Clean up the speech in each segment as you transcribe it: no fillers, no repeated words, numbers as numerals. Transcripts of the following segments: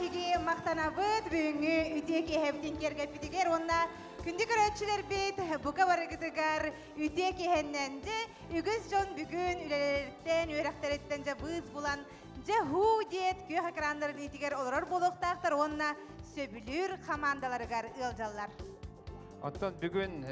bihigi maqtanabıt büyüngü üteki hevdin kergepitiger onna kündü görötçüler bit buka varıgıtıgar üteki hennendi ügüz jon bugün üleleritten üyerekteretten bız bulan hu diyet köy ekranların itiger olurur boluqtaqtar onna söbülür komandalarıgar ıljallar. Ondan bugün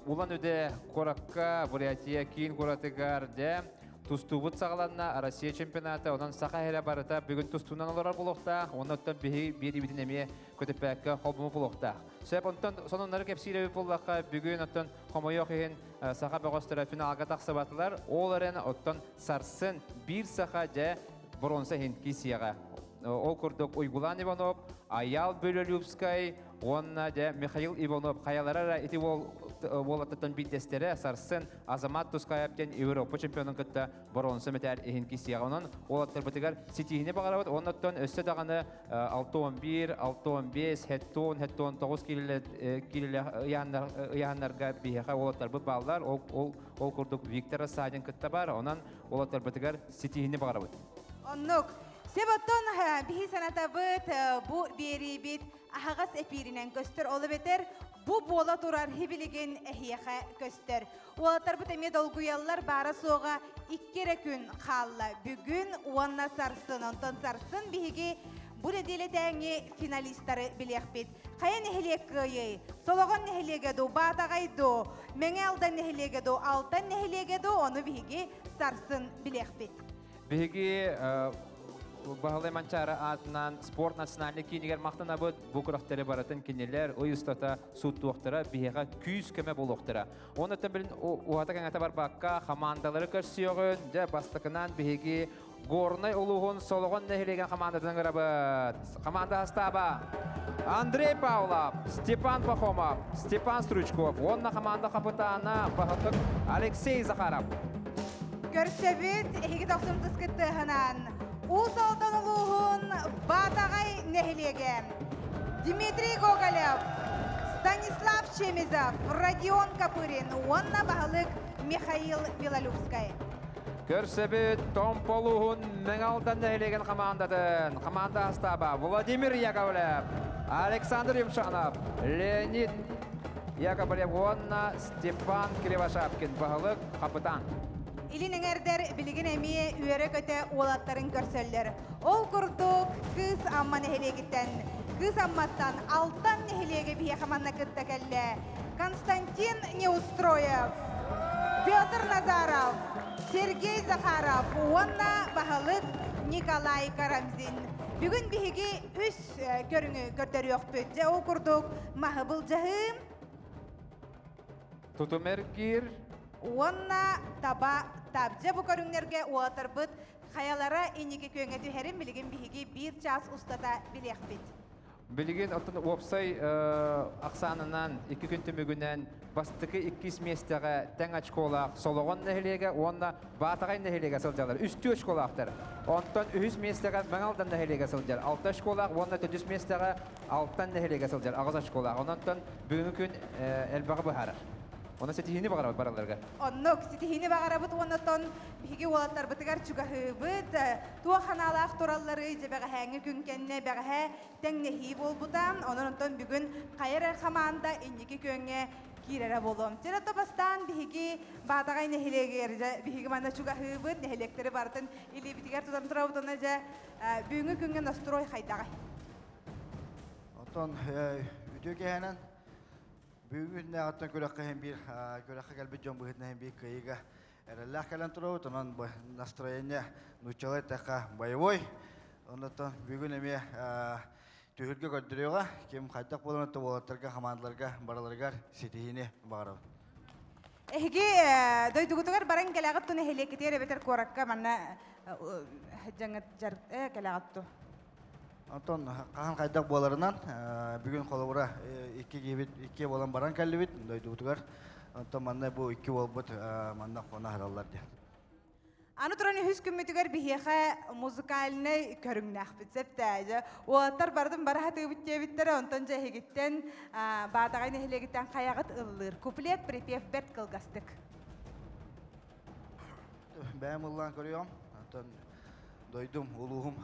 ulan öde korakka buraya kiin koratıgar de tustubut sağlanna Rusya çempionatı ondan sağa hele barıta bugün tustunan olarak bulukta ondan bir ibidin emiye kötepekke holbumu bulukta. Sebep ondan sonunları hepsiyle bulukta bugün ondan homoyok için sağa begostura finalga taqsabatılar oların ondan sarsın bir sağa de bronza hintki siyaga. O kurduk Uygulan Ivanov, Ayal Bölölübskay, onna de Mikhail Ivanov, kayalara iti volatatan bittestere sarsın Azamat Tuskayapten Avrupa çempiyonun kıtta bronza metal ehinki siyaganın olattır bitigar sitihine bağırabat ondan öste dağını 6-11, 6-15, hetton 9 kilile yanlarga biheqa olattar bu bağlar ol kurduk Viktor Asadin kıtta var onan olattar bitigar sitihine bağırabat. Onnuk Sebotton bihi sanatabıt bu beri bit ahağas epirinen köstür olu beter bu bola turar hibiligin ehiyeğe köstür. Olatar bu temye dolguyallar bara soğa ikkere gün kalla bugün uanna sarsın ondan sarsın bihigi bu nedile tengi finalistleri bilek bit. Kaya neheliyek kıyı, soloğun neheliyege do, batagay do, mengelden neheliyege do, altan neheliyege do onu bihigi sarsın bilek bit. Bihigi Bahalı mancara adından sport nasyonallik kiniger maqtana bu kurakteri baratın kiniler o ustata sut doktora biheqa küs keme buluqtara. Onu tabilin o hata kangata bar bakka komandaları körsüyorun de bastakınan bihigi gornay uluğun soluğun nehilegen komandadan garabat. Komanda hastaba Andrei Pavlov, Stepan Pakhomov, Stepan Struchkov, onna komanda kapitana bahatık Alexey Zakharov. Görsebit, ehigi toksum tıskıttı hanan. Usaltan uluğun batagay nehilegen. Dmitri Gogolev, Stanislav Chemizov, Rodion Kapırin, onna bahalık Mikhail Bilalubskay. Görsebit Tom Poluğun mengaldan nehilegen komandadan. Komanda hastaba Vladimir Yakovlev, Alexander Yumshanov, Leonid Yakovlev, onna Stepan Krivashapkin bahalık kapitan. İlin erder bilgin emiye üyere köte oğlatların görsöller. Ol kurduk kız amma nehilegitten, kız ammattan alttan nehilege bir yakamanna kıtta kelle. Konstantin Neustroyev, Pyotr Nazarov, Sergey Zakharov, onna bahalık Nikolay Karamzin. Bugün bihigi üs körünü görderi yok bütçe. Ol kurduk mahıbıl cahım. Tutumergir. Onna taba tabca bu körünlerge oğatarbıt hayalara iniki köğüne tüherim bilgin bihigi bir ças ustata bilekbit. Bilgin otun opsay aksanından 2 gün tümügünden bastıkı 2 mestege ten açkolaq soloğun nehilege onna batagay nehilege sılcalar. Üstü açkolaqtar. Ondan 3 mestege mengaldan nehilege sılcar. 6 açkolaq onna 4 mestege alttan nehilege sılcar. Ağız açkolaq. Ondan bugün elbağı buharar. Ona setihini bağırabat baralarga. Onnuk setihini bağırabat onnaton bihigi oğlatlar batıgar çugahıbıt. Tuğa hanalaq toralları jebeğe hängi günkenne beğe tennehi bolbutan. Ondan bugün kayır kamanda indiki köğüne kirere bolum. Cerata bastan bihigi batagay nehilegerce bihigi manda çugahıbıt nehilekleri barıtın ili bitigar tutan turabıtın aja büyüngü köğüne nastroy haydagay. Ondan videoga hemen bugün ne attan körakka hem bir körakka gelbet jon buhetne hem bir kayıga erallah kalan turu tonan nastroyenya nuçalay taka boyoy ondan bugün eme tühürge gördürüyorga kim kaydak bolan tobolatlarga hamandlarga baralarga sitihine bağırab. Ehgi doydugutugar barang kelagattu nehileketiere beter korakka manna jangat jar kelagattu. Ondan kahan kaydak bolarından bugün kolabora iki bolan baran kellibit doydugutugar ondan manna bu iki bolbut manna kona harallar diye. Anu turani hüskümmütüger bihiye muzikalne körüngnak bitsepte. Oğatlar bardım barahatı bittere ondan jehigitten batagay nehilegitten kayagat ılır. Kuplet pripyev bet kılgastık. Ben mullan görüyorum. Ondan doydum uluğum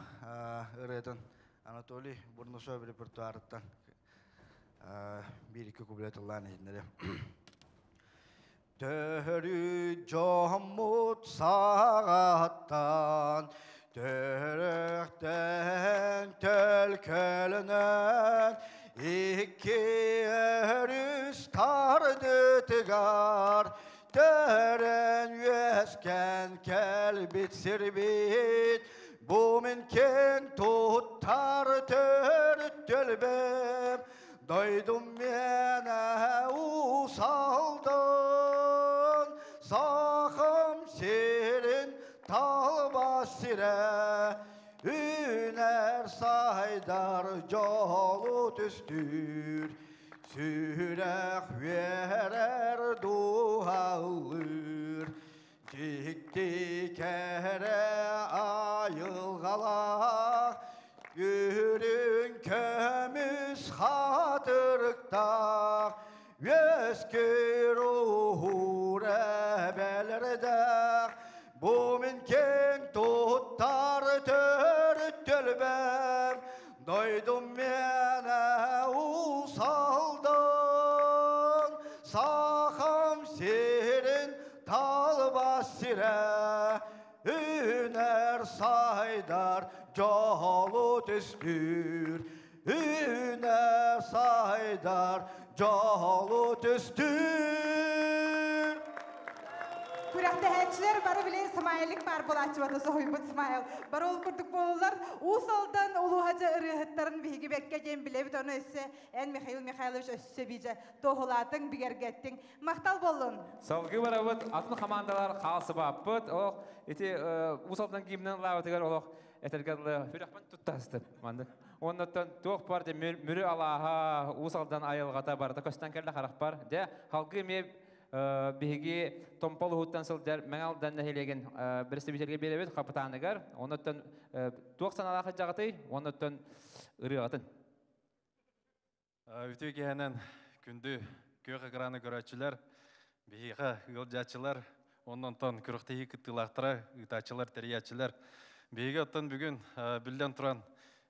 ırıtın Анатолий Бурнусов репертуарыттан bir-iki kublet Allah'ın izinleri. Törü camut sağattan, törükten tölkölünen, iki örüs tardı tıgar, tören yüzken kelbit sirbit, bu minken tutar törüt tölbem, doydum mene usaldan, sağım sirin talba sire, üner saydar jolu tüstür, sürek verer duhalır, dikti kere ayılgalak, yürün kömüz hatırıkta, Veskir ruhu rebelerde, bu minken tutar törüt tölbem, doydum mene usaldan, sağım sirin talba sire, üner saydar jolu tüstür, üner saydar jolu tüstür. Kurakta hemşiler barı bile İsmail'lik bar bulatçı vardı soğuyup İsmail. Bar ol kurduk bollar. Usaldan ulu hacı ırıhıtların bihigi bekkeceğim bilebit onu össe. En Mikhailovich össe bice. Tohulatın bigergettin. Maktal bolun. Salgı var avut, atlı komandalar kalsı babıt. O, iti usaldan giyimden lavatıgar olaq. Etergadlı hürahman tuttastıp. Ondan toq parça mürü alaha usaldan ayılgata barda köstan kelle xaraq bar. De halgı me bihigi tompol huttan sıljar mengaldan nehilegen birisi biçerge berebet kapitanıgar. Ondan toq sanalaqa jagıtay, ondan ırıgatın. Ütü gehenen kündü kök ekranı görəçülər, bihiqa ıljaçılar, ondan ton kürüqteyi kıtılaqtıra, ıtaçılar, teriyatçılar. Bihiga ottan бүгін білден тұран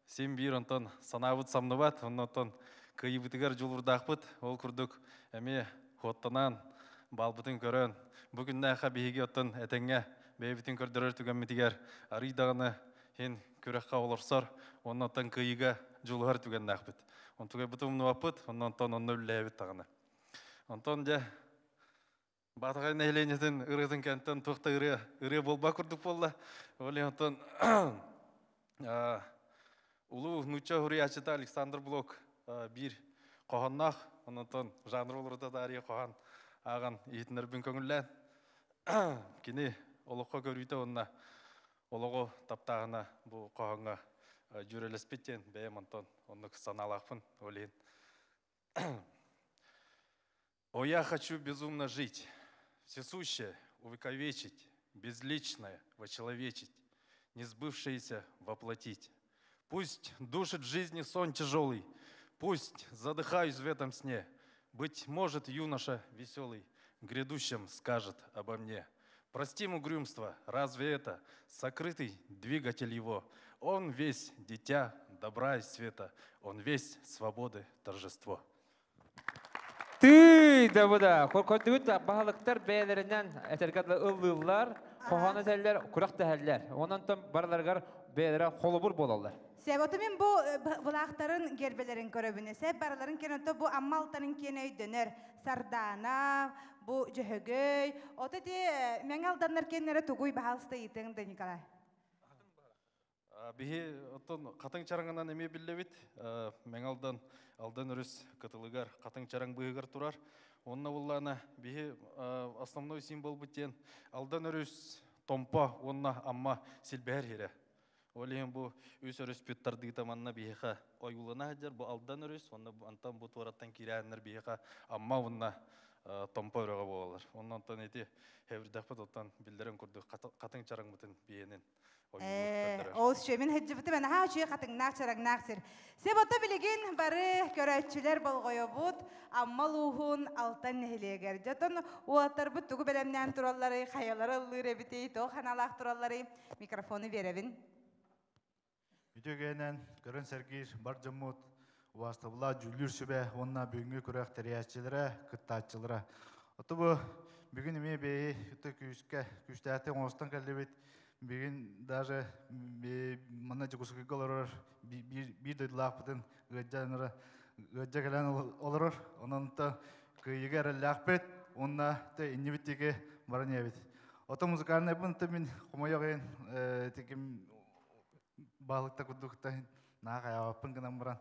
сен бір онтан санабыт самныбат, ондан кыйыбытыгар жулурдақпыт, ол күрдік әме хоттанан балбытын көрін. Бүгін нәқа бейге оттан әтәңе бейбітін көрдірер түгенметігер арыйдағыны хен көріққа олырсар, ондан кыйыға жулығар түген нәқпыт. Онтуға бұтымны вапыт, ондан онны үлләйбіт тағыны. Онтан жа батығай нәйленетін ұрығын кәнттен тоқта ұры болба күрдік болла. Оле онтан Улу нуча хурячыта Александр Блок bir qoğannaq, ondan janr olurda da qoğan аған етінер бүн көңіллән. Кені олыққа көрүйті онна олығы таптағына бұл qoğanға жүрелеспеттен бәйім онтан онны саналақпын олейін. О, я хочу безумно жить, всесущее увековечить, безличное вочеловечить, несбывшееся воплотить. Пусть душит в жизни сон тяжелый, пусть задыхаюсь в этом сне. Быть может, юноша веселый грядущим скажет обо мне. Простим угрюмство, разве это сокрытый двигатель его? Он весь дитя добра и света, он весь свободы торжество. Ты, да буда, көркөтүгүт баалыктар бээлеринен этергадлы ыллылар, коханы теллер, курак тәһәлләр. Онан тон барларгар бээлере холобур болалар. Себоты мен bu bulaqtарын gerbelerin köröbüne. Seb baraların kenonto bu ammaltanın kenöy döner. Sardana, bu jöhögöy. Ota de mengaldanlar kenlere tuguy bahalsta yiteng de Nikolay. Bihi otun қатың чараңынан эме биллебит, менгалдан алдан өрүс кытылыгар қатың чараң быгыр турар. Онна буллана бихи основной символ битен алдан өрүс томпа, онна амма силбер хире. Олейін бұл өз өріс пüттарды таманна бейіға ойулына жер, бұл алдан өріс, онна антан бұл туараттан кирәнір бейіға амма онна томпа өріға болалар. Оннан тан еті әвірдәқпіт оттан білдерін күрді қатың чарың бұтын бейінен ойулық Oğuz şömin hıccıbıtı ben ha şöy katın nakçarag naksir. Sebota biligin bari köröççüler bolgoyo bud, amma luhun altan nehleger. Jatın o atar bu tugu belemnen turalları, hayaları ılır ebiteyi, to kanalak turalları mikrofonu verevin. Үтөгенен көрін сәргейр бар жаммут уастабыла жүлір сүбе онна бүгінгі көрек тәрияшчылары, кыттатчылары. Оты бұ бүгін еме бейі үті күштәті оңыстан кәлдебет бүгін даже мана жүгісі көгілер бір дөйділақ бұтын ғаджа кәлән олырыр. Онын ұты күйігі әрілләқ бет, онна инне біттеге барын ебет. Оты музыкарны бұн мен құмайоғын текім балықта күддіқта наға япын гынан бұран.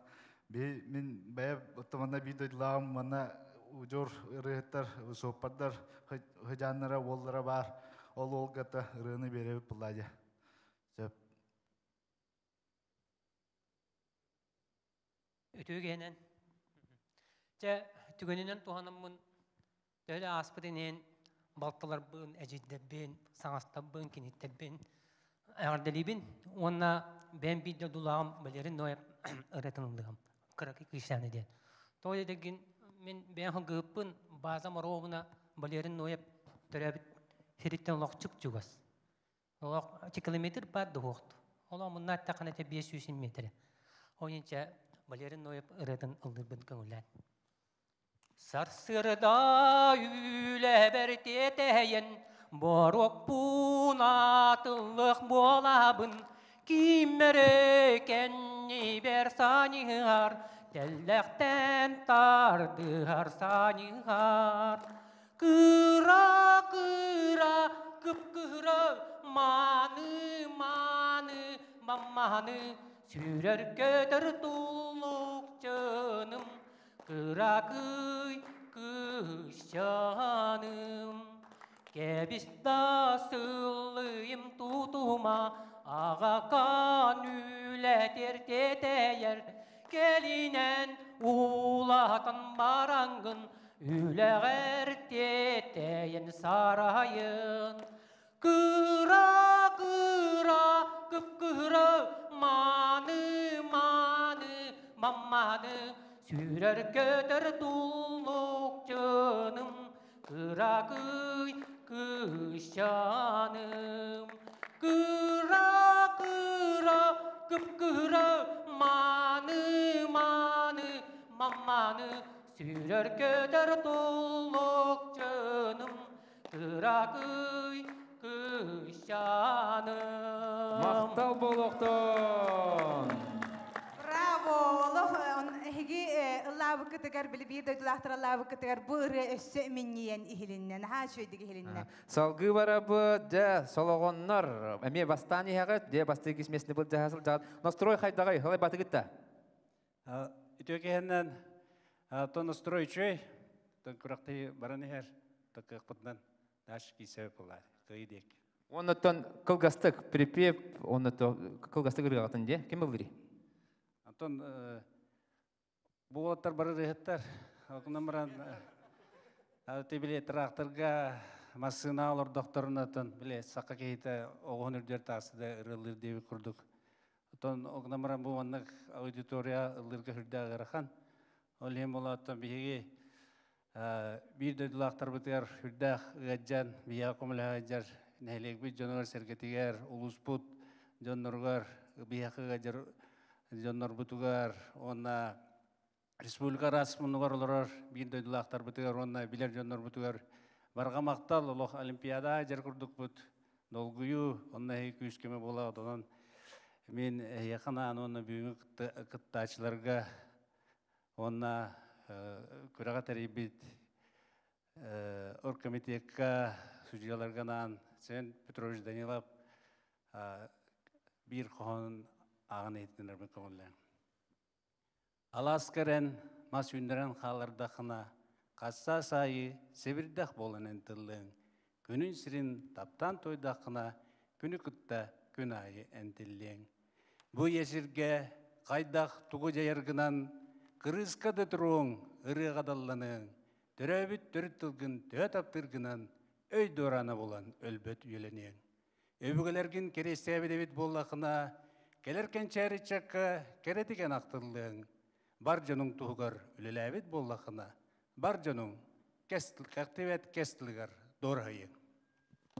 Мен бәйіп ұттыманда бір дөйділағым, мана ұжор ұрығыттар, соқпардар, ғыжанлары, оллары бар. Ол олғата ұрығыны беребіп бұлайды. Үтігенен. Жа түгенінен туғанымын дөйлі аспыдынен балтылар бұн, әжеддәбін, саңастабын, кенеттәбін, әғарделейбін. Онна бән бейді дұлағым білерін нояп ұрытынылығым. Қырақи күшәні ден. Той деген мен бән ғыппын базам ұрауына білерін нояп түрәбіт фереттен олақ чүп жүгас. Олақ 2 километр барды оқты. Олақ мұнна аттақын әте 500 метрі. Ойынша білерін нояп ұрытын ұлдырбын көңілән. Сарсырда үлі бір тетейін, борок бұнатылық болабын, киммері кәнне бер санығар, тәлләқтен тардығар санығар. Кыра, кыра, кып-кыра, маны, мамманы, сүрер көтір тұлық жыным, кыра кыш жаным. Кебіста сылыйым тутума, ағақан үләтер тетейер, келінен улатын бараңғын, үләғер тетейін сарайын. Кыра, кыра, кып-кыра, маны, мамманы, сүрер көтір тұлық жыным, кыра кыш жаным. Кыра, кыра, кып-кыра, маны, мамманы, сүрер көтір тұлық жыным, кыра кыш жаным. Мақтал болуқтың! Лавы кытыгар білі бір дөйділақтыр лавы кытыгар бұры өссі міннен ихіліннен, ха шөйдігі ихіліннен. Салғы бара бұ, дә солоғоннар, әме бастан еғіт, дә басты кесмесіне бұл жәсіл жағад. Настрой қайдағай, қалай баты күтті? Үтөкенен, то настрой чөй, то күрақтай баран ехер, то қықпытнан наш кейсәу бұлар, қойдек. Оны тон қылғастық, припеп, оны то қылғастық ұрғағатын де, кем бұлдыры? Антон, бұғылаттар бары рейхеттар, оқынан баран, біле трақтырға масына алыр доқторынатын, біле саққа кейті оғын үрдер тасыда ұрылыр деуі күрдік. Антон, оқынан баран бұғаннық аудитория ұрылырға үрді ағырақан. Ол ем болаттан бейге бір дөйділақтар бұтығар үрді ғаджан, бейе қомылы ғаджар, нәйлек бұд жонығар сәргетігер, ұлыс бұд, жонырғар, бейе ғаджар, жоныр бұтығар, онна республика расмынығар оларар, бір дөйділақтар бұтығар, онна білер жоныр бұтығар. Барға мақтал, олық олимпиада жар күрдік бұд, долгүйі, онна екі үскеме болады. Онын мен яқынан оны бүгінгі қыттачыларға, онна күраға тәрейбет, оргкомитетка, судьяларғанан, сен Петрович Данилов бір қоғын ағын еттінер бұл көңілі. Аласкарен, мас үндірен қалардақына, қасса сайы себірдақ болын әнтілің. Күнін сірін таптан тойдақына, күні күтті күн айы әнтілің. Бұл есірге қайдақ тұғы жайырғынан, қырысқады тұруың, ұры қадалланың, түрәбіт түрттілгін төт аптырғынан, өй дораны болан өлбөт үйеленең. Өбігілерген кересте әбедебет болақына, келеркен чәрі чаққа керетіген ақтылың. Бар жонуң туғығар үлеләбет болақына, бар жонуң қақтивет кестілігар дорғайың.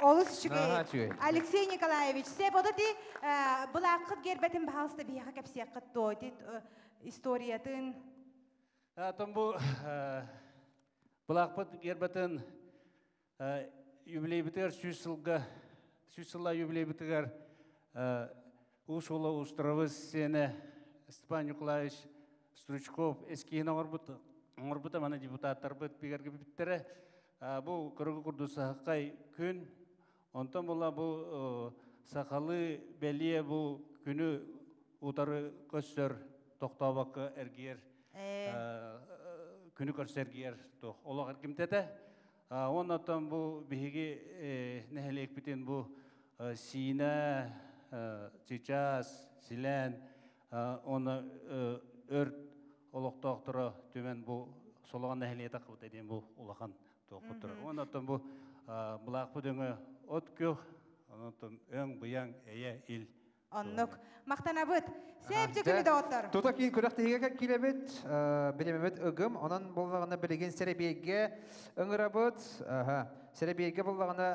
Олус Ага, чүгей. чүгей. Алексей Николаевич, сеп оды бұлаққыт гербетін бағалысты бияқа кәпсияққыт тоды историятын. Атын бұл бұлақпыт гербетін юбилей бітер 100 жылға юбилей бітігер Ушула Устровыз сені Степан Николаевич Стручков ескейін оңырбыта мана депутаттар бұт бігерге біттері. Бұл күрігі күрді сақай күн. Онтан бұла бұл сақалы бәлие бұл күні ұтары көстер тоқтауақы әргер. Күні көрсергер олағыр кімтеді. Оннан бұл бігі нәхелек бітен бұл сина, сейчас, силен, оны өрт олықтақтыры төмен бұл солған нәхелек тақып өтеден бұл олақан тоқыттыры. Оннан бұл бұлақ бұдыңы от көк, оннан өң бұяң әйе ил. Оннық. Мақтана бұд. Сәбді күні де оттар. Тута кейін күрәқті егеге келебет, білемемет үгім, онан болғағына білеген сәребейге үңірі бұд. Сәребейге болғағына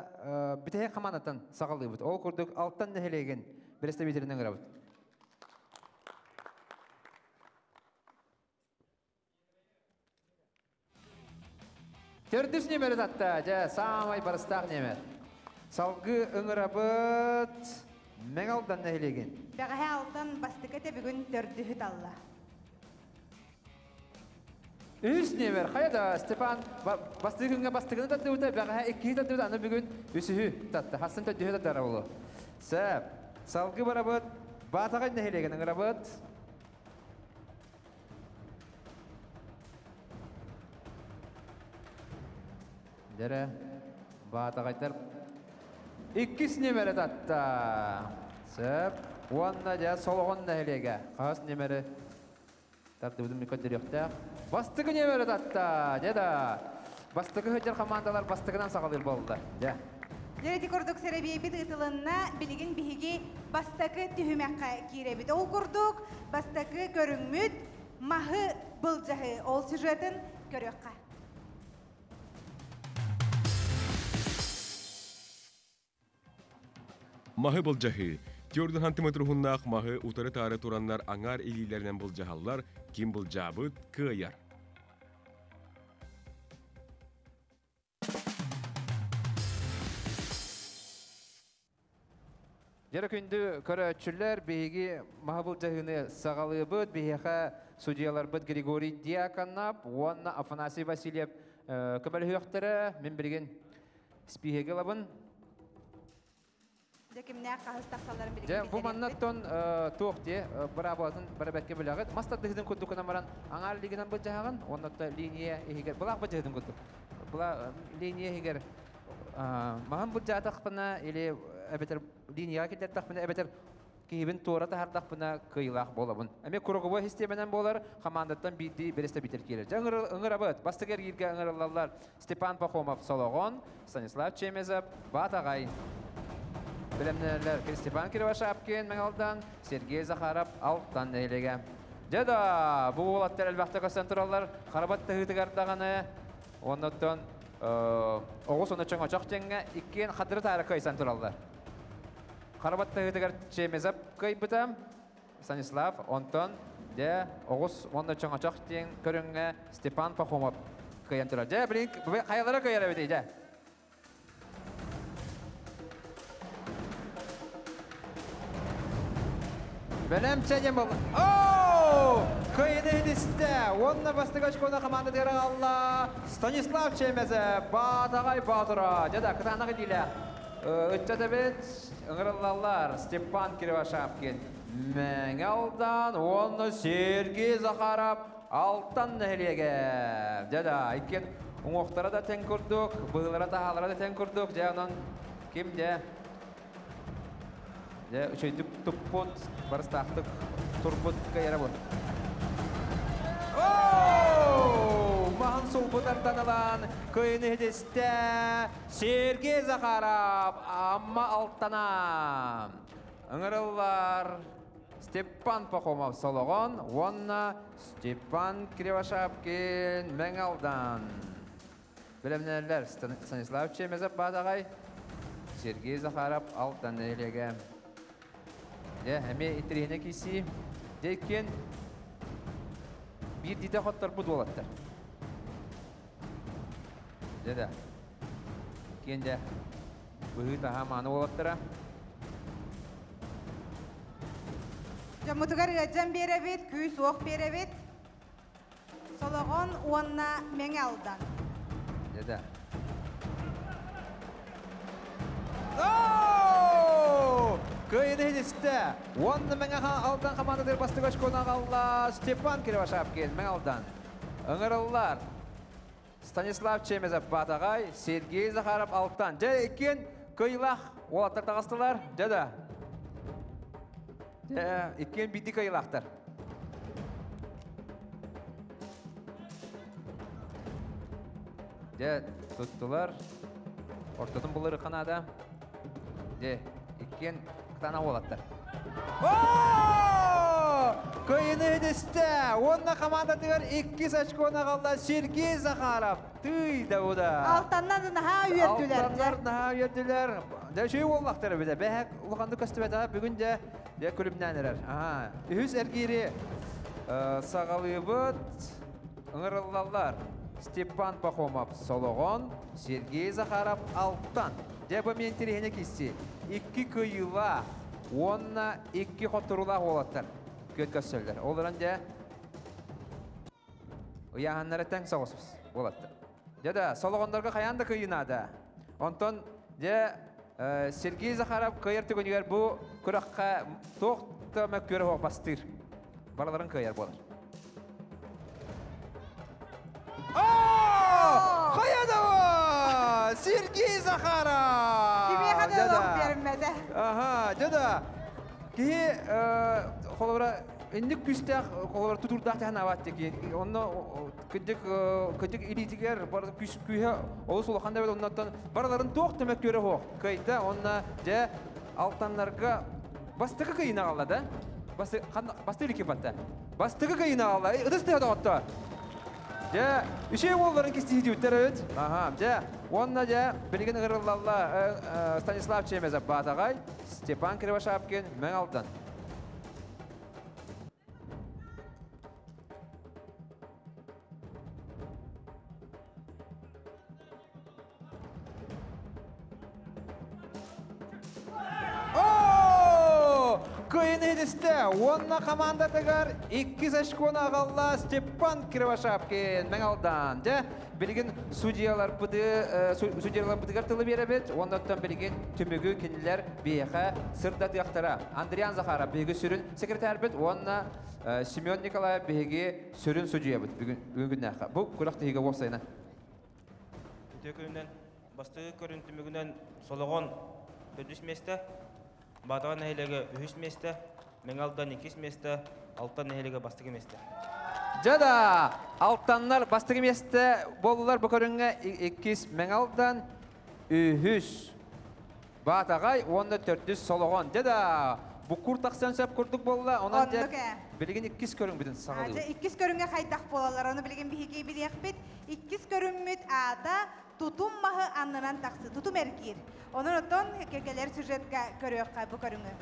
бітәйе қаманатын сағылы бұд. Ол күрдік алттан нәхелеген біресті бетерін үңірі бұд. Төрдіс немері татта, жа самай барыстақ немер. Салғы үңірі бұд. Мәңалдан нәхелеген. Бәғі алтын бастықыты бүгін төрдіхіт алла. Үс немер, қайда, Степан, бастығынға бастығыны татты өті, бәғі еккейі татты өті, аны бүгін үсіхі татты, хасын төттіхі таттары олы. Сәп, салғы бара бұд, батағай нәхелеген үңіра бұд. Дәрі, батағайтар. Иккис немері татта. Сәп, уанна жа солғын нәхелеге. Қағас немері татты бұдым мүкөттер yoqта. Бастығы немері татта. Жада. Бастығы хөттер командалар бастығынан сағалыр болды. Жа. Жәрәті күрдік сәрәбейбіт ұтылынна білігін бігі бастығы түхімәққа кейребіт. Ол күрдік бастығы көріңмүд мағы бұлжағы. Ол сюжетін көріққа. Mahı bulcahı. Tiyordun hantimetr hunnaq mahı utarı tarı turanlar angar ililerinden bulcahallar kim bulcabıt kıyar. Jara kündü köröçüller bihigi mahı bulcahını sağalığı bıd, bihiqa sudiyalar bıd Grigori Diakonov, Wanna Afanasi Vasilyev köbel hüyaqtara, men bilgin spihege labın. Bu mannaton toqti barabatın barabetke bilagıt mastat dihidin kuddukuna maran angar liginan bıcağın onnatta liniye ehiger bulaq bıcağıdın kudduk bula liniye ehiger maham bıcağı taqpına ili ebeter liniya kider taqpına ebeter kihibin tora tahar taqpına kıyılaq bolabın eme kurugubu histemenen bolar hamandattan bidi bereste biter kelir ıngır abıt bastıger girge ıngırlallar Stepan Pakhomov Sologon Stanislav Chemezov Batagay Bilemlerler Stepan Kirivashapkin Mengaldan, Sergey Zakharov alttan neylege. Jada bu olatlar elbette konsentrallar Karabat tığıtıgardağını ondan oğuz onu çoğun açaq jenge ikken xadırı tarı konsentrallar. Karabat tığıtıgar Chemezov kaybitam Stanislav ondan de oğuz onu çoğun açaq jeng körünge Stepan Pakhomov konsentrallar. Ja blink hayalara koyar bedi ja. Benim çekem baba. Ooo! Kıyıdı hidiste. Onunla bastıgaç konu komanda deri Allah. Stanislav Chemezov. Batagay Batura. Jada kıtağına gidiyle. Ütçete bit. Ingırallar. Stepan Kirivashapkin. Mengaldan. Onu Sergey Zakharov. Alttan nehliyege. Jada ikken uğuqtara da ten kurduk. Bığılara da halara da ten kurduk. Janan kim de? Ya, üçüncü tuput, barıştaktık, turbut kayara bu. Ooo! Mahan sulbutardan alan, köyünü hedeste, Sergey Zakharov, amma alttana. Ingırıllar, Stepan Pakhomov Sologon, Wanna, Stepan Kirivashapkin, Mengaldan. Bilemlerler, Stanislav Chemezov Batagay, Сергей Захаров алтан элеге. Де, әме итрейіне кейсі. Дейкен bir dide хоттар бұд олаттар. Деда. Кенде бұғы таға маны олаттыра. Жамутугар ғаджан беребет, күйіс оқ беребет. Солоғын уанна мәңе алдан. Деда. Күйіні хедесті. Уанна мәңе алдан командадыр бастығы ашқонақ алла. Степан Кирвашап кен мәңе алдан. Үңіріллар. Станислав Чемезов батағай, Сергей Захаров алттан. Жа екен көйлақ олаттар тағыстылар. Жада. Жа екен биді көйлақтар. Жа тұттылар. Ортатын бұлыры қанада. Жа екен қытана олаттар. Көйіні өдесті. Онына командадығар 2 сачкона қалда Сергей Захаров. Түйді ода. Алтаннан наға үйерділер. Алтаннар наға үйерділер. Шөй олақтары бізі. Бәк ұлғанды көстібет бүгін де күлімнен әрер. Үхіс әргері сағалы бұд. Үңірілалар. Степан Пахомов солоғын. Сергей Захаров алттан. Дәбі мен терехіне кесте. 2 көйіла. Онына 2 қоттырулақ олаттар. Көт көссөлдер. Оларан жа ұяғаннары тәң сағысыз олаттар. Жада солоғындарға қаянды көйінады. Онтон жа Сергей Захаров көйер түгінігер бұл күраққа тоқты мәк көрі оқ бастыр. Балаларын көйер болар. Қаяды о! Сергей Захаров! Кеме қады оқ бермеді. Жада Кеге қолыбыра әндік күстәқ қолыбыра тұтырдақ тәхін ават деке. Оны көдік илетігер күйе олы солы қандай бәді оннаттан бараларын тоқ төмек көрі оқ. Көйді онына жа алтанларға бастығы көйіна қалда да? Басты үліке батта. Бастығы көйіна қалда. Үдісті әді отты. Жа үшей оларын кестейді өттер өт. Жа онына жа білген ғырылалла Станислав Чемезов батағай, Степан Кривошап кен мәң алдан. Көйіні едісті, онына командадығар 2 сачкона ағалла Степан Кривошап кен мәң алдан. Білген судьялар бұдығар тылы беребет, ондаттан білген түмігі кенілер бейіға сырдаты яқтара. Андриан Захаров бейгі сүрін секретар бет, онына Семен Николаев бейге сүрін судья бет бүгін әққа. Бұл күріқті еге оқсайна. Төкірінен, бастығы көрін түмігінен солығын 4 месті, батаған әйелігі 3 месті, Меңалдан 2 месті, Алтан әйелігі бастығы месті. Жада, алтанлар бастығы месті болылар бұқырыңа 2 Меңалдан 3 батағай, 14 солығын. Жада, бұқыр тақсан сөп күрдік болыла, онан деп білген 2 көрің бітін сағылы. 2 көріңе қайдақ болалар, оны білген бігеге білек бет. 2 көріңмет ада тұтым мағы аннынан тақсы, тұтым әргер. Оның ұттын кекелер сюжетқа көріққа бұ көріңі.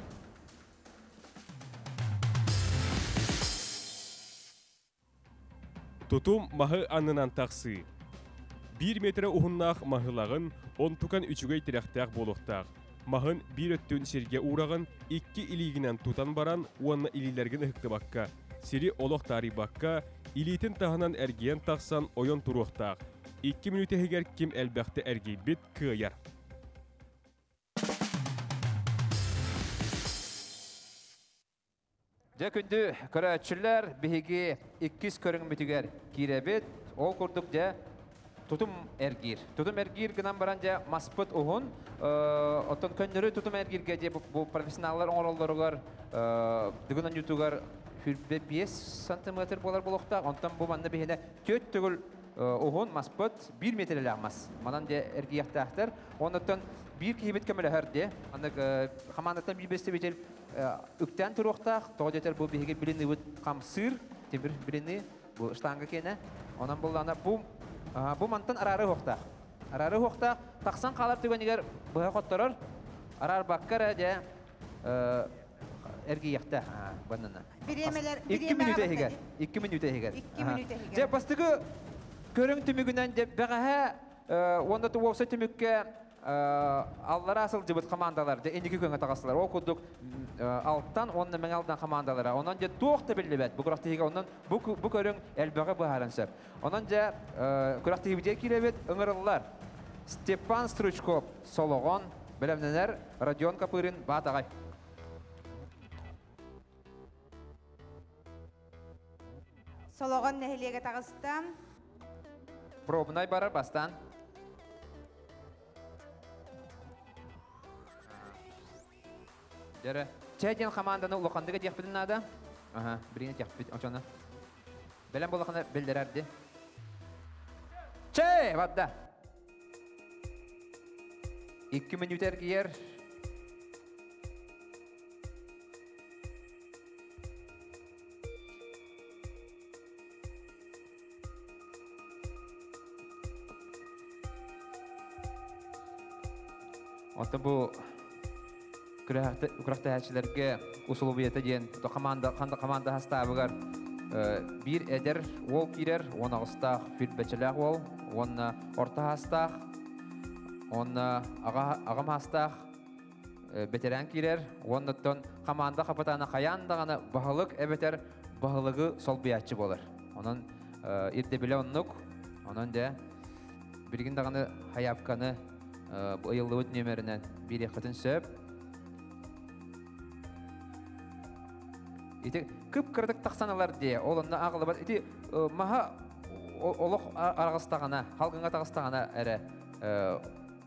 Тутум махы аннынан тақсы. 1 метр ұхыннақ махылағын 10 тұқан 3-гөй тірәқтәқ болуқтақ. Махын 1 өттін серге урағын 2 илигінен тұтан баран, уанна илилерген ұхықты баққа. Сері олық тари баққа, илитін тағынан әргейен тақсан ойын тұруқтақ. 2 минуты егер кем әлбәқті әргей бет күйер. Жа күнді көрәтшілер бігеге 2 көрің мүтігер керебет, ол күрдік жа тұтым әргер. Тұтым әргер гынан баран жа маспыт ұғын, оттан көннері тұтым әргерге жа бұл профессионаллар оңыролларығар дүгінен ютуғар 5 сантиметр болар болуқтақ, онтан бұл манны бігене 4 түгіл ұғын маспыт 1 метрлі ағмас. Манан жа әргияқтақтар, онықтан bir kıymet kömele herde. Anlık hamanlıktan bir beste betel ükten turuqtaq, toğ jeter bu bihege bilini bu kamsır, temir bilini bu ıştanga kene. Ondan bolana bu mantan ararı hoqtaq. Ararı hoqtaq, taqsan qalab tügeniger bu qottırır. Arar bakkara de ergi yakta banana. Biremeler 2 minüt ehiger. 2 minüt ehiger. 2 minüt ehiger. Je bastıgı körün tümügünden de beğe onda tu olsa tümükke Allara asıl cıbıt komandalar, de endiki köyüne takasılar. O kuduk alttan, onunla men alttan komandalara. Ondan je toğda belli bet. Bu kuraktihige ondan bu körün elbege bu halansar. Ondan je kuraktihige bide kirebet, ıngırılılar. Stepan Struchkov, Sologon, bilemneler, Rodion Kapırin, Batagay. Sologon neheliye tağıstam. Probunay barar bastan. Dere. Çeyden komandаны улакандыга текпидин нада? Ага, бирине текпид, очона. Белем болаканы билдирерди. Чей, вадда. 2 minüter giyer. Ota bu Kuraktahçılarga usulubiyete diyen komanda hastabıgar bir eder wol kirer, ona ıstaq fitbeçelak wol, ona orta hastaq, ona ağam hastaq veteran kirer, ona ton komanda kapatana kayandağına bahalık ebeter bahalığı solbiyatçı bolar. Onun irde bile onluk, onun da birgin dağını hayapkanı bu yıllı ötnemerinden bir yakıtın söp. İti kıpkırdık taksanalar diye, olunda ağılı var. İti maha oluk arağыстağına, halkınğa tağыстağına ere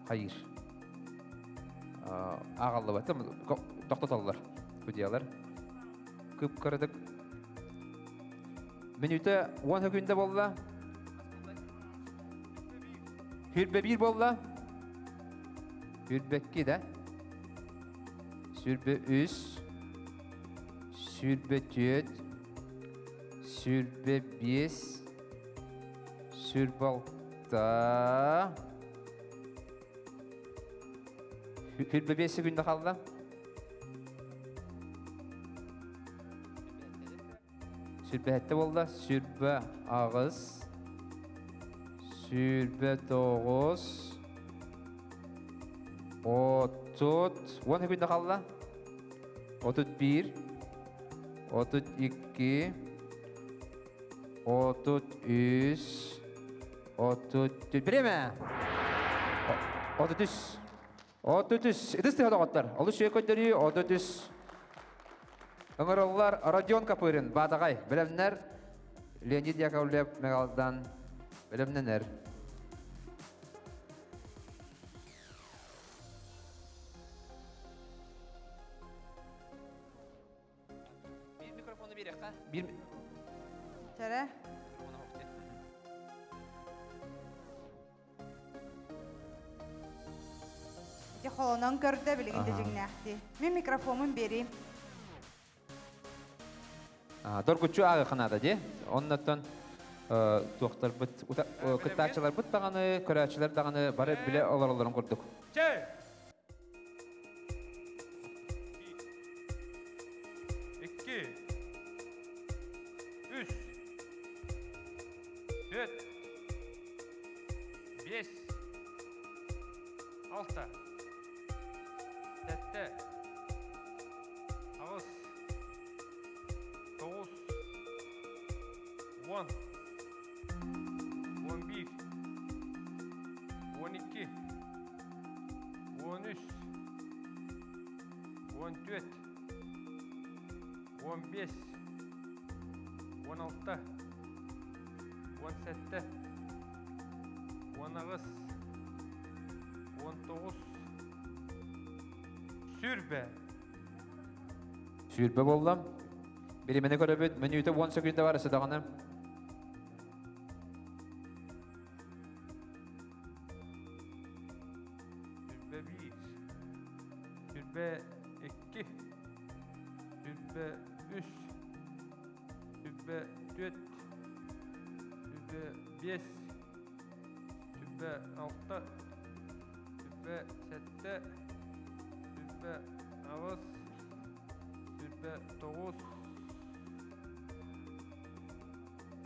hayır. Ağılı var, değil mi? Doktotalılar, kudiyalar. Kıpkırdık. Minüte 10 hükünde bolla. Hürbe 1 bolla. Hürbe 2 de. Sürbe 3. Sürbe 4, sürbe 5, sürbe 6. Sürbe 5 sekunda kaldı. Sürbe 7 oldu. Sürbe 8, sürbe 9, 30. 10 sekunda kaldı. 31. 32, 33, 34, bireme? 33, 33, idis tihada qatlar. Alış yekönderi 33. Öngörollar Rodion Kapırin, Batagay, bilemner, Leonid Yakovlev Megaldan, bilemnener. Bir Tere. İti xolonan körde biliginde jignähti. Men mikrofonun bereyim. Dorgutçu ağı kanada de. Ondan doktor kıttakçılar bıt dağını, köräçiler dağını bari bile olarların kurduk. Çey! 2 3 4 5 6 7 8 9 10 11 12 13 14 15 16 17 19 19 Sürbe. Sürbe bollam. Biri mene köröbüt, minüte 10 sekunda var ise dağını. Sürbe 1. Sürbe 2. Sürbe 3. Sürbe 4. Sürbe 5. Sürbe 6. Sürbe 7. Сүрбе авыз. Сүрбе тоғыз.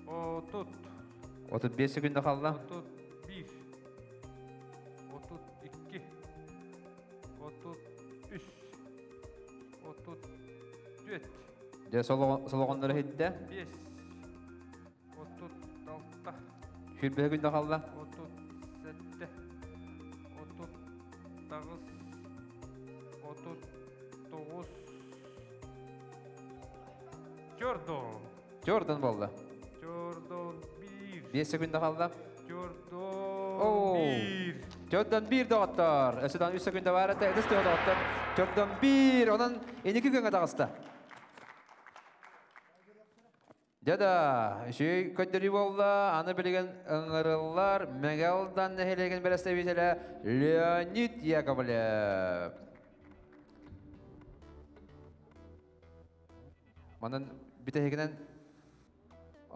Отут. 35 секунда қалды. Отут bir. Otut iki. Otut üç. Otut dört. Же солоғындары хетті. Beş. Otut altı. 20 секунда қалды. Otut sette. Otut dağız. Otut doğuz. Jordan. Jordan болды. Jordan bir. 5 секунда қалды. Jordan bir. Jordan 1 доғаттар. Өсідан 3 секунда бар әті. Әдіс доғаттар. Jordan 1. Онын 12 күнге дағысты. Жада, үші көттері болды. Аны білген ұңырылар. Мәгалдан нәхелеген бір әстәбетелі Леонид Яковлев. Манын бітігінен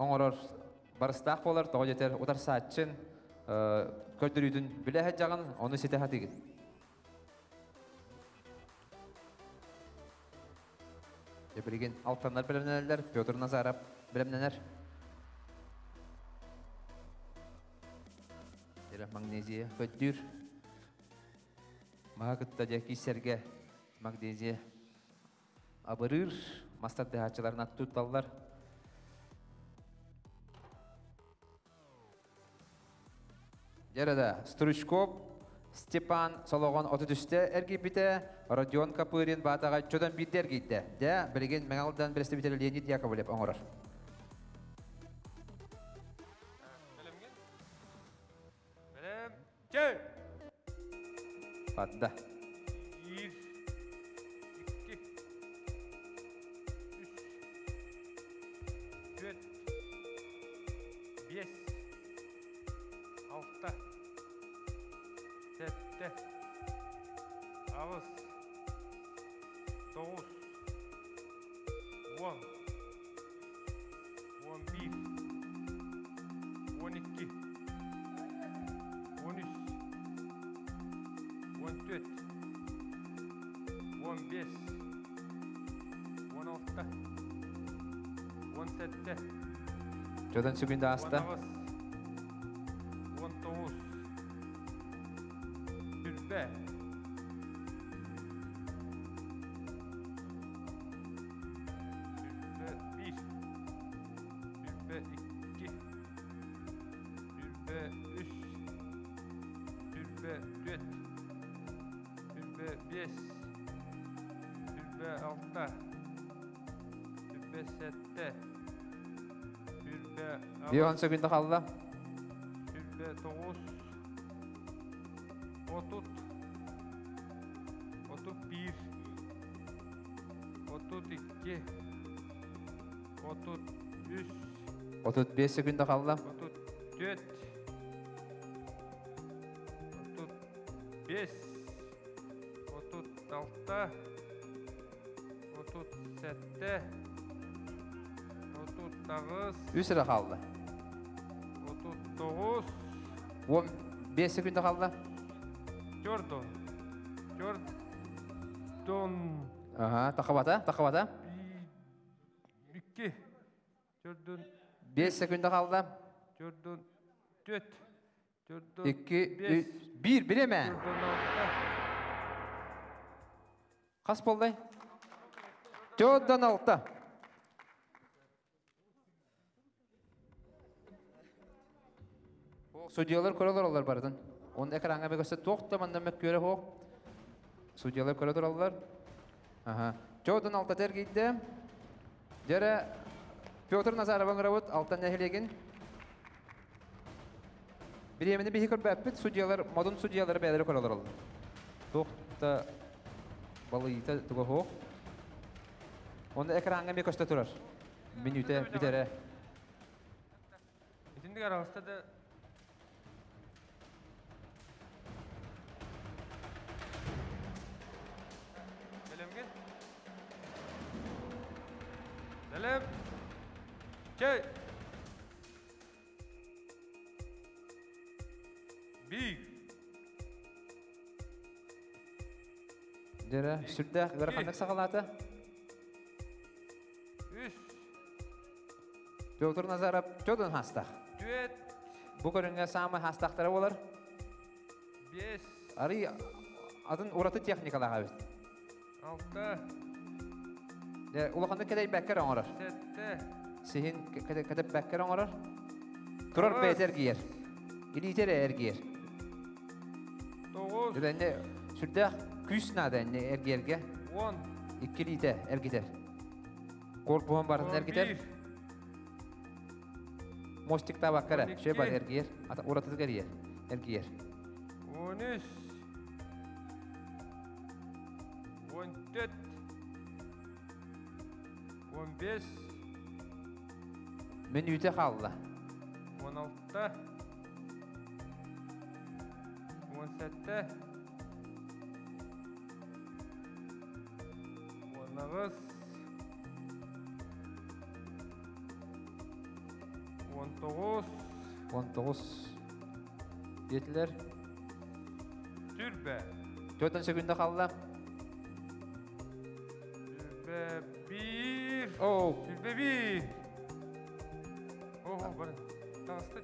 оңырыр барыстақ болар. Тоғы жетер ұтар саатчын көттірүйдің біле әт жағын, оны сете хатығын. Білген алтанлар білімнелер, Петр Назаров білімнелер. Магнезия көттір. Маға күтті жәкі серге магнезия абырыр. Мастар дәхатчыларына тұтталылар. Ярада Стручков, Степан Солоған 33-те әрге біті, Родион Капырин батаға чодан бітті әрге етті. Дә, білген мәңалдан бірісті бітері Леонид Яковлев оңырар. Білем. Кей. Батында. Bir. İki. Üç. Dört. Beş. Altı. Sette. Ağız. Dokuz. 10. 11. 12. 13. 14. 15. 16. 17. Чодан секунда асты. 19. Sürbe. Sürbe 1. Sürbe 2. Sürbe 3. Sürbe 4. Sürbe 5. Sürbe 6. Sürbe 7. Sürbe 10 sekunda қалды. Sürbe 9. Otut. Otut 1. Otut 2. Otut 3. 35 sekunda қалды. Otut 4. Otut 5. Otut 6. Otut 7. Otut 9. 3 sıra қалды. Otut 9. 15 sekunda қалды. Jordan. Jordan. Aha, taqabata. 2. Jordan. 5 sekunda қалды. Jordan 4. Jordan 2, 5. 1, bileme. Jordan 6. Қас болды? Jordan 6. Судьялар көрелер олар бардын. Оны экранға бекөсі тоқтамандан мәк көре хоқ. Судьялар көрелер олар. Jordan 6 тергейді. Жәрі Петр Назаровың рауыт 6 нәхілеген. Біремені бейі көрбәппіт, модун судьялары бәдері көрелер олар. Тоқта балыйта тұға хоқ. Оны экранға бекөсті тұрар. Минуте бітері. Etindік arasında da Selamgen. Selam. Çay. Bir. Dere, sürdä gırxanlık sağalata. Үс. Pyotor Nazarov çoğun hastaq. Дүет. Bu görünge samı hastaqları olur. Бес. Arı adın uğratı texnikalar abi. Алты. De ulaqanda kadar bekker oğrar. Сетте. Sihin kadar bekker oğrar. Turar Dokuz. beter giyer. İliter giyer. Тоғыз. De ne sürdä küs nada ne giyerge. Он. 2 liter gider. Korpuğun barın Он gider. bir. Mostik tabakkara. 12. Şey var giyer. Ata uğratı giyer. Giyer. Он үш. Он төрт. Он бес. Menüte kaldı. Он алты. Он сетте. Он ағыз. Он тоғыз. 19 yetiler. Сүрбе. 4 günde kaldı. Сүрбе bir. Oh. Сүрбе bir. Ого, бар. Таңысты.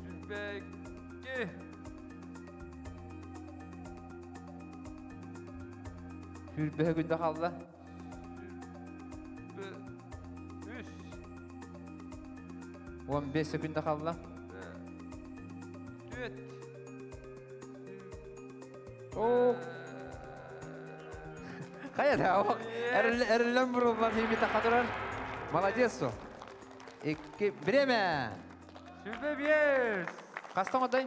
Сүрбе iki. Hürbe günde kaldı. Сүрбе үш. 15 günde kaldı. Дүет. Oh. Hayır o. Erlen burulman hilmi takadılar. Молодец o. 2 bireme. Сүрбе бес. Kastan oday.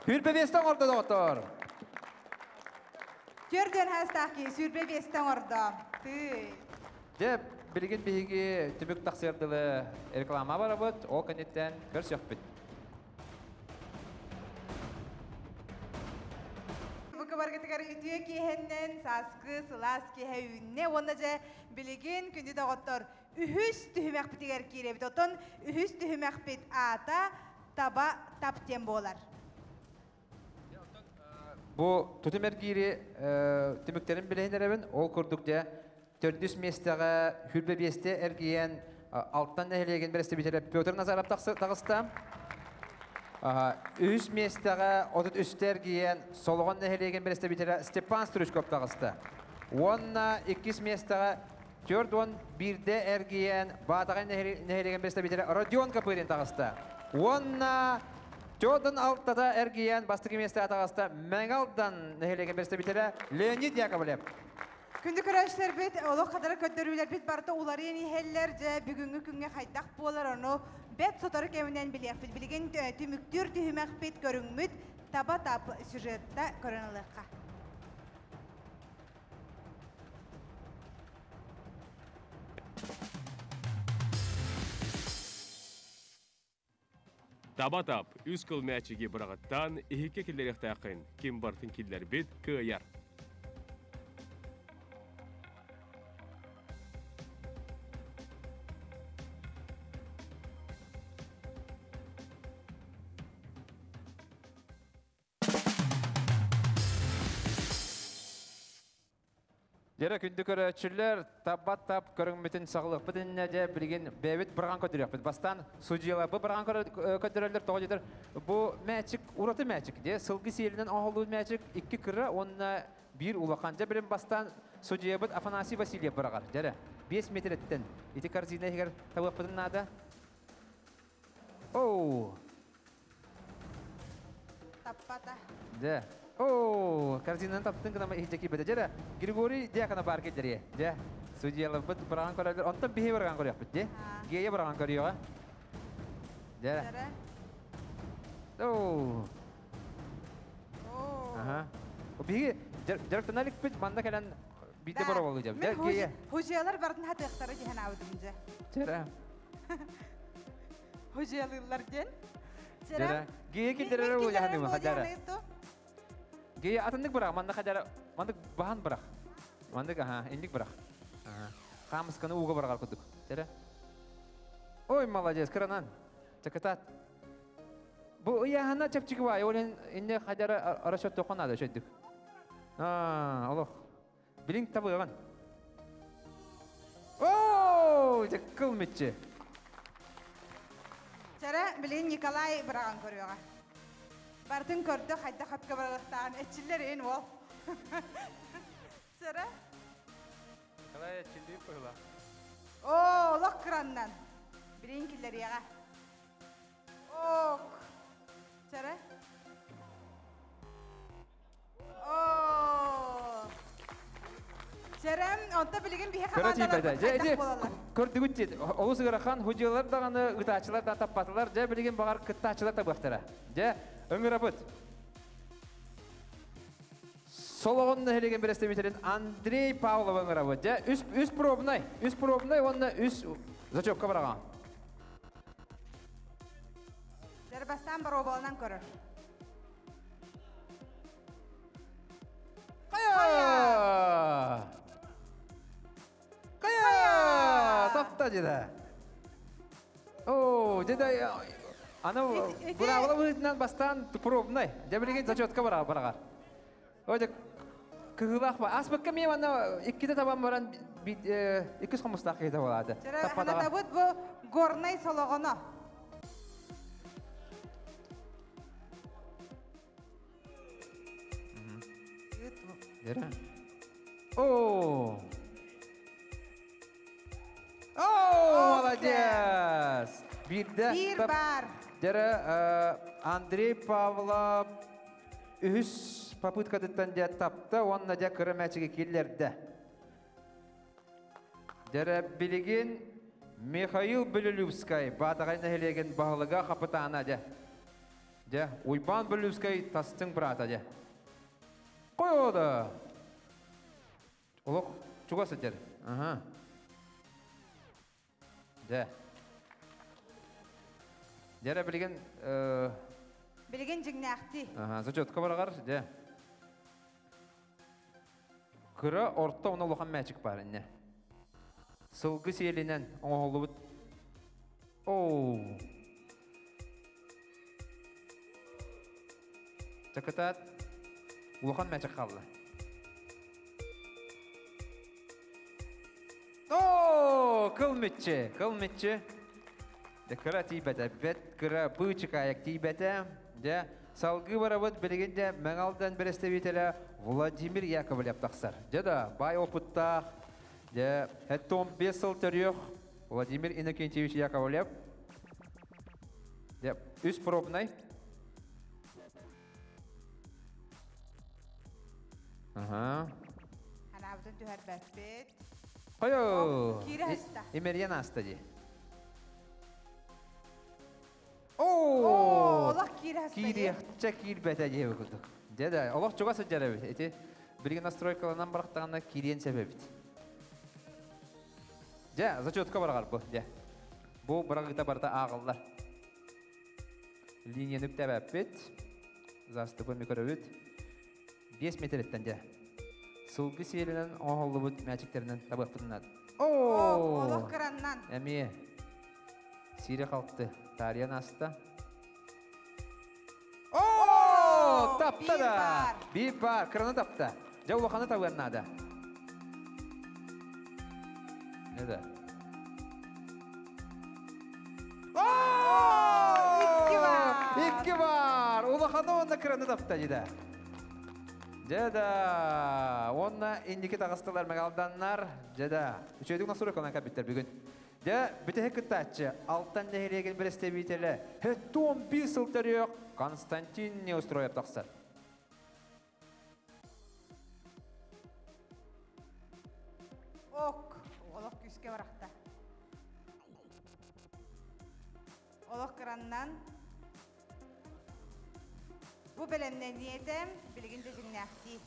Hürbe 5'ten orada doktor. Gördün hastaki sürbe besten orada. Tüy. De bilgin bihigi tübük taksirdilı reklama var abut. O kanetten körs yok bit. Bu kabargatıgar ütüye kihennen saskı sılaski hevünne onaca bilgin kündü doktor. Ühüs tühümek bitiger kirebit otun. Ühüs tühümek bit ata taba tapten bolar. Bu tutum ergiri tümüklerin bileğinlerin ol kurduk diye 400 mestege hürbe beste ergiyen alttan nehelegen bereste bitere Pyotr Nazarov tağıstam. 3 mestege otut üster giyen solğan nehelegen bereste bitere Stepan Struchkov tağısta. Onna 2 mestege 4-11'de ergiyen Batağan nehelegen bereste bitere Rodion Kapırin tağısta. Onna Çoğdan altta ergiyen bastığı mesle atağızda Mengal'dan nehelegen berste bitere Leonid Yakovlev. Күнді көрәшілер бет, олы қадары көттөрүлер бет барда олар ені хеллерже бүгінгі күнге қайдақ болар оны бет сотары кемінен білек бет. Білген түміктір түйімәк бет көріңміт таба-тап сюжетта көрініліққа. Таба-тап, үз кыл мәчіге бірағыттан, ихеке келдерек тақын, кем бартын келдер бет көйер. Jere күнді көрәтшілер таба-тап көріңметін сағылық бітінне де білген бәйбет бірған көтірек біт. Бастан судьялар бұл бірған көтірелер тоғы жетір. Бұл мәчік, ұраты мәчік де, сылғы сейлінен ағылуы мәчік 2 кірі, онына 1 ұлақанжа білім бастан судья бұд Афанасий Васильев бірағар. Жері 5 метр еттен. Еті корзина егер табық бітін нада. Оу! Таппата. Де. Оу! Корзинаны таптың қынама ехтекі бәді. Жері Григорий дияқына бар кедері. Де. Судьялар бұд біраған көрелер. Онтан бейе біраған көрек біт. Де. Гейе біраған көріуға. Жері. Жәрі. Оу! Оу. Ага. Биги жарктан алик бит манда келен бите бара болуйжам. Мен хужиялар бардын хатыктары деген аудымжа. Жара. Хужиялылар ден. Жара. Гeye килдерер ул яны ма хадара. Гeye атындык бара манда хадара. Манда бахан бара. Манда ага, индик бара. Ага. Камысканы уга баргар кудук. Жара. Ой, молодец, кранан. Чакатат. Bu iyahana çepçiki var. Olen inne hajara araşat toqanada şöydük. Allah. Bilin tabıgan. Oo, kılmıçı. Çara bilin Nikolay bırakan koruyor. Bartın gördü, hayda kapka bıraktan. Etçiller en ol. Çara. Kalaya çildiği koyula. Oo, lok kırandan. Bilin killeri yağa. Ok. Çara. Oo. Çara, onta bilin bir Kara hekamadalar. tibede. Je kördügüt jedi. Olus garakan hocalar dagаны ıtaçılar da tappatılar. Je bilgen bagar kıtaçılar da baktara. Je öngürabıt. Soloğunna helegen bireste bitirin Andrei Pavlov öngürabıt. Je üst probnay. Üst probnay onna üst zachopka baragan. Çara bastan bar obalan korur. Kaya! Kaya! Tapta jeda. Oo, jeda ana bravo bu bastan probnay. Je bilgen zachotka baragar. Oja kıhılak var. Asbakka men ana ikkide taban baran 250 dakika болады. Çara hana tabut bu gornay soloğuna. Yere. Oo. Oo, молодец. Bir bar. Jere Andrei Pavlov ühüs попыткадыттан ja tapta, onna ja kıramaçıge killerdi. Jere bilgin Mikhail Belulevskay batagayna helegen bağlıga kapitana ja. Ja, Uyban Belulevskay tastın brata ja. Koyoda. Olok çugası jere. Aha. Ja. Jere bilgin Bilgin jignaqti. aha, zachotka baragar ja. Kıra orta ona lokan mäçik bar inne. Sılgı selinen oğulubut. Oo. Çakatat lokan mäçik kaldı. Oo, kılmıçı. De kıra tibete, bet kıra bıçık ayak tibete. De salgı barabıt bilginde Mengal'dan berestevitele Vladimir Yakovlev taqsar. Jada bay opıttaq. De hatta 15 yıl törüyor Vladimir Inokentьевич Yakovlev. De üst probnay. Aha. Hana butun tüher basbet. Koyo. Kiri hasta. Emeryan hasta di. Oo, Oo. Allah kiri hasta. Kiri çakir bete diye okuduk. Jada Allah çok az jarabet. Eti bir настройкаларынан барактаганда кирен себебит. Ja, зачетка баргар bu. Ja. Bu барагыта барта агыллар. Линия нүкте бәппет. Заступы микробит. 5 метреттен ja. Сылгы селенен оғылыбыт мәчиктерінен табақ бұтынады. Oo, Allah kırandan. Әме. Сире қалыпты. Тариян асты. Oo, tapta bir da. bar. Bir bar. Kırana tapta. Ja, ulaqаны табығанады. Ne de? İki var. İki var. Ulaqаны onda kırana tapta jida. Jada. Onna indiki tağıstılar megaldanlar. Jada. Üçöydük nasıl rökonan kapitler bugün. Ja, büte hekitaçı. Alttan nehiregen bir estebiteli. Hette 11 sıltları yok. Konstantin ne ustроyap taqsar. Ok. Allah küske varakta. Allah kırandan. Bu belemden niyetim bilgin jignaqti.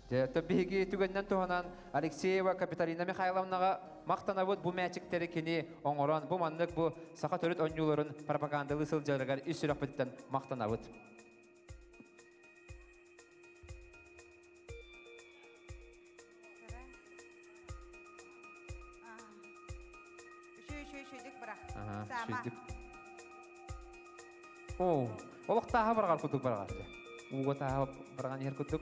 Ja, tabihi tügenden tohanan Alexeyeva Kapitalina Mikhailovnaga maqtanabıt bu mäçikteri kini oňoran bu manlyk bu saqa törüt oňuların propagandaly syljarlar üsürek bitten maqtanabıt. Şöydük bırak. Aha, Sama. şöydük. О, олық тағы барғар күдік барғар. Уға тағы барған ер күдік.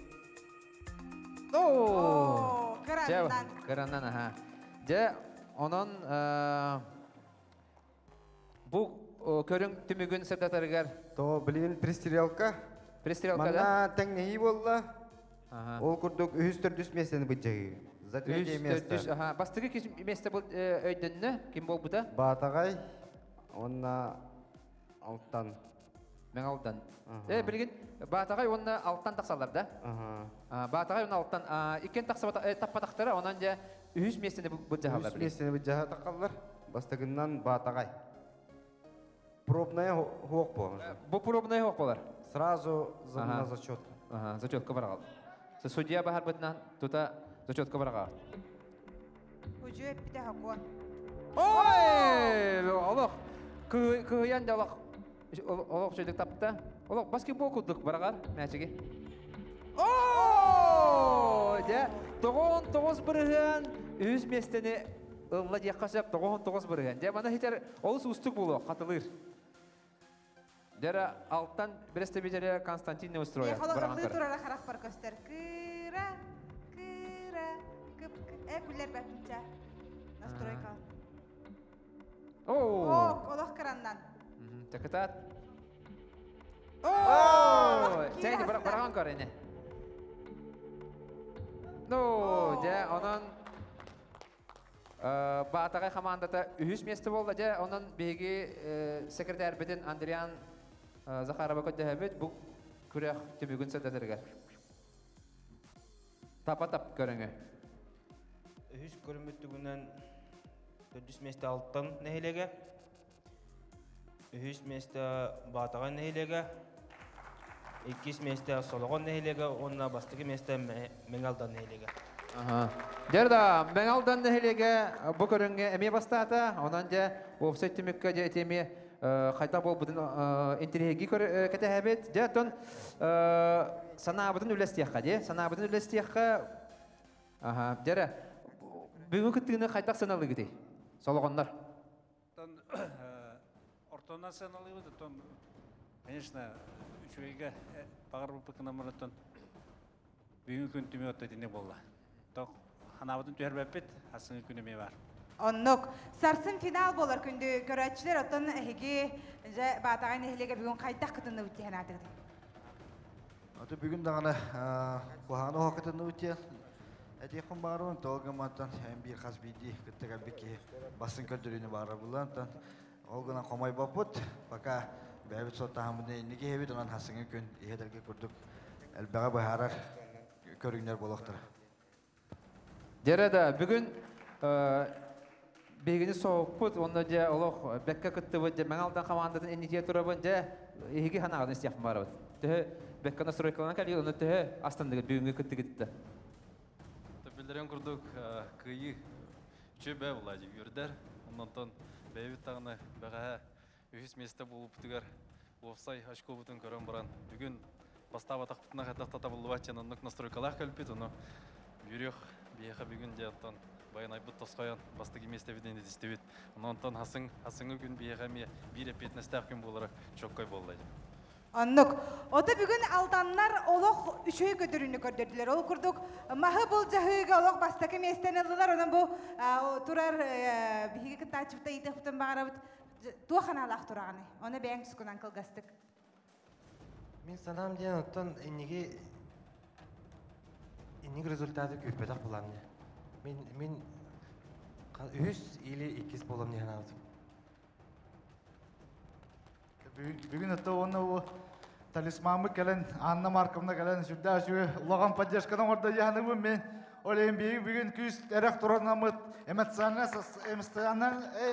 О, Кыраннан. Кыраннан, аха. Же, онын бұл көрің түмігін сырдатарығар. То билин пристрелка. Пристрелка, да? Манна теңнеги болла. Ол курдук 3-4 местени быджаги. За третье место. Бастығы кеш месте бұл өйдінні? Кім бол бұда? Батагай. Онна алттан. Мен алттан. Білген, Батагай онна алттан тақсалар, да? Батагай онна алттан. Икен таппатақтары, онан же 3 местені бұджағалар. 3 местени быджаға тақалар. Бастығынан Батагай. Пробная хоқ бол. Бұл пробная хоқ болар? Сразу на зачет. Зачетка барағал. Судья бағар бұдынан тута зачетка барағал. Ужу өппіде хақуан. Ой! Олық, күйен де олық жөйлік тапты. Олық, баскетбол күлдік барағар, мәчіге. Ой! 9 бірген, 3 местені ұлла деққасып 9 бірген. Бана хетер олыс ұстық болу, қатылыр. Дәрі алттан бірісті бедері Константинне устроя. Ехалықлы тұрара қарақ бар көстер. Кыра, күлер бәпінчә. Настройка. Олық кыраннан. Тәкітат. Тәйді бараған көр әне. Онын Батағай командата 3 месті болды. Онын бейгі секретар бетін Андриан Захарова көттәбет бұл күрек түмігін сәдәдіргер. Тапа-тап көріңі. 3 көріміттігінен 4 месті алттан нәхелеге, 3 месті Батағай нәхелеге, 2 месті Солоғын нәхелеге, онына бастығы месті Меңалдан нәхелеге. Дерда, Меңалдан нәхелеге бұл көріңі әме бастата, онан же офсайт түмікке же әтеме қайта бол бұдың интереги кәті әбет. Дәтін санабыдың үлестияққа де. Санабыдың үлестияққа дәрі бүгін күттігіні қайтақ саналы кедей. Солығындар. Ортона саналы кедей. Конечно, үшігейге бағар бұпықына мұратын бүгін күн түме өттетіне болла. Ханабыдың түйер бәппет, асыңы күнеме бар. Оннук. Сарсын финал болар күнді көрәтшілер оттан әхеге Батағай нәхелеге бүгін қайтақ күтінді өткен адырды. Оты бүгін дағаны құханы хоқытынды өткен. Әтеқін баруын тоғыматтан бір қаз бейді күттігі әлбеке басын көрдіріні бары бұлан. Ол ғынан қомай бапыт, бақа бәбіт соттағымыны енеге хебет, онан хасыңы күн ехедерге көрдік. Әлбәға бұхарар көріңдер болуқтыр. Дәреді, бүгін бегini soğukput, onda je olaq bekka kıttı bu je Mengaldın komandатын enitiye turabın je ehigi hanağını istiyapın var bu. Tühü bekka nastroykalarına kalıyor, onu tühü aslında büyüngü kıttı gitti. Tabilerin kurduk kıyı üçü bey bulaydı gördüler. Ondan ton beyvit tağını bağa ühüs mesте bulup tüger. Ofsay aşko butun körün baran. Bugün bastava taqpıtına qataq tata buluvatçan onluk nastroykalar kalpit onu. Yürüyük biyaqa bugün je ton Bayın ayıbıt tosqayan bastığı mesте videni distebit. Ondan hasыңы gün biyaqa bir epetnestaq gün bolarak çok koy bolaydı. Onluk. Ota bugün aldanlar olaq üçöy götürünü gördürdüler. Ol kurduk. Mahı bul jahıga olaq bastaki mesteni aldılar. Onun bu turar bihiga kıtaçıpta iti xutun bağırabıt. Tuğan alaq turağını. Onu beğen tüskunan kılgastık. Мен санам ден оттан энниги результаты көппетақ болам не. Мен 3 или 2 болам не ханабыдым. Бүгін өтті оны талисмамы кәлін, Анна Марковна кәлін жүрді әшуі ұлаған поддержкадан орда яғынымы мен олайын бейгі бүгін күз әрек тұранамыд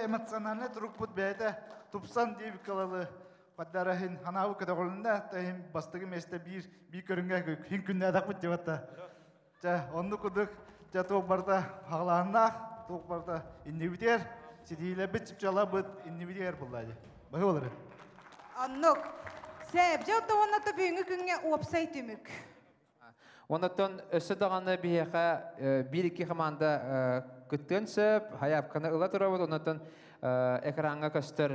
эмоциональный тұрук бұд бәйті тұпсан дейбі қалалы қаддарахын ханауы кәдіғылында тәйім бастығы месті бір көрінге хин күнне әдақ бұд деп атта. Онды күдік туық барда ғалағынақ, туық барда иннебітер, сетейлі біт чіпчала бұд иннебітер бұллайды. Бағы олары. Оннук. Сәп, жауытта оннаты бүйінгі күнге опсай түмік. Оннаттан өсі дағаны бейеқа бір-екі команда күттен сөп, хаяпқаны ұла тұрабыд, оннаттан экранға көстір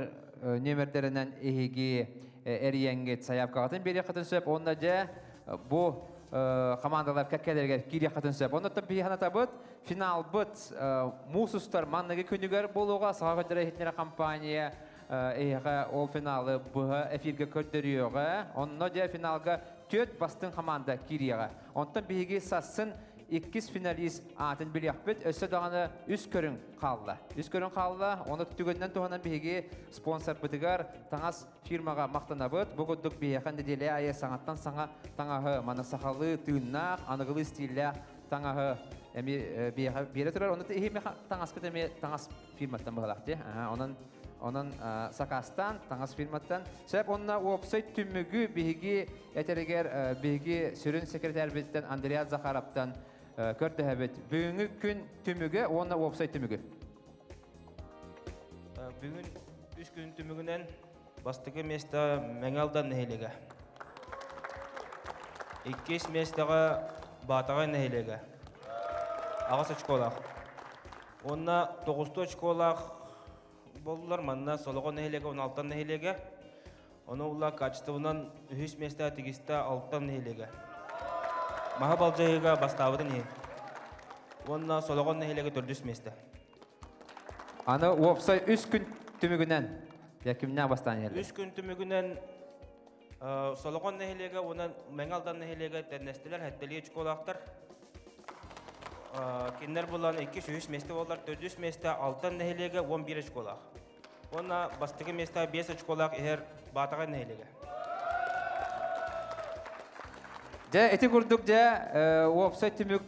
нөмірдерінен ехеге эрiyengit саявкагатын бери катын сөп, онна же бу командалар кәккәләргә кире катын сөп. Онда та бихана табыт финал бит мусустар манныгы күнүгәр булуга сага дәрәһетнәре компания ол финалы бу эфирге көтөрүгә. Онна же финалга 4 бастын команда кирега. Онтан биги сасын 2 финалист атын билияқпет, өсі дағаны үз көрін қалды. Үз көрін қалды, оны түгіннен туғанан бейге спонсор бұдығар таңас фирмаға мақтана бұд. Бұғыдық бейеқан деделі айы саңаттан саңа таңағы манасақалы, түйіннақ, анығылы стилі таңағы бері тұрар. Оны таңас көтеме таңас фирматтан бұғылақты. Onun sakastan, tangas firmatan. Sebab onna website tümügü bihigi eteriger bihigi sürün sekreter bitten Andrea Zakharov'tan kördü hebet. Bugünkü gün tümügü onna website tümügü. Bugün 3 gün tümügünden bastığı mesta Mengal'dan nehilega. 2 mestaga Batağa nehilega. Ağası çikolak. Onna 9 çikolak bollar manna солоғон нехилеге 16 нехилеге. Оны улла качествынан 3 места тигиста 6 нехилеге. Маха балжайга бастабыды не. Онна солоғон нехилеге 4 места. Аны вебсайт 3 күн түмүгүнөн якимнен бастан елди. 3 күн түмүгүнөн солоғон нехилеге, онан Менгалдан нехилеге теннестилер, хеттелие чуколактар. Киндер булан 2-3 месте болар, 4 месте 6 нехилеге 11 школах. Онна бастығы месте 5 школах егер батаға нехилеге. Же эти курдук же вебсайт түмүк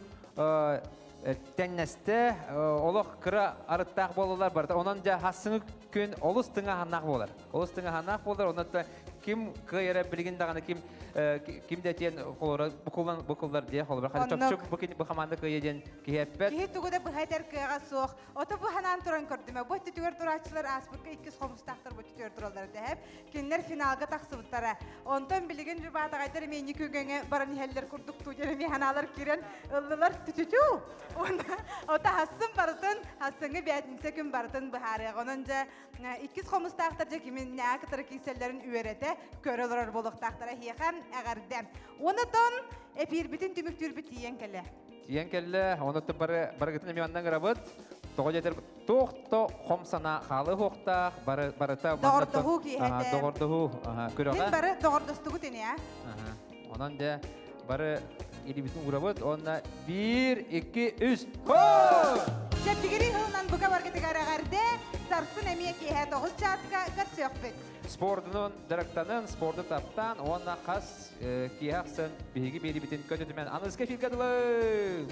теннесте олох кыра арыттак болулар бар. Онан же хасыңы күн олус тыңа ханак болар. Олус тыңа ханак болар. Онда ким кыйра билген даганы ким детен колора букулдар де холбар. Хadi чөп bu команда кыйден киеппет. Кихи тугуда бу хайтер кыга соқ. Ото бу ханан туран көрдүмө. Бу түгөр турачылар аспыкка 2 хомустактар бу түгөр туралдар деп. Киндер финалга таксыбыттара. Онтон билген жубата кайтар мени күгөнгө баран хеллер курдук тугер ми ханалар кирен ыллылар түтүтү. Ота хасын бартын, хасыңы бетинсе күн бартын бахары. Ононжа 2 хомустактар же кимин нәкытыр киселлерин үйрете көрөлөр болуктактара хихан агардем. Онотон эпир бүтүн түмүктүр бит ийен келе. Ийен келе, онотон барыгытын мияндан грабыт. Тогожетер тохто хомсана халы хохта барыта догордуху киһете. Догордуху, көрөгө. Мен бары догордостугу тене, Онон же бары или бүтүн грабыт, онна 1 2 3. Септигири хылнан буга баргытыгар агарде, сарсын эмие киһе 9 чатка көрсөкпүт. Спордунун директорунун спорду таптан онна кас кияксын биги бери битин көтөтүмен аныске филкадылы.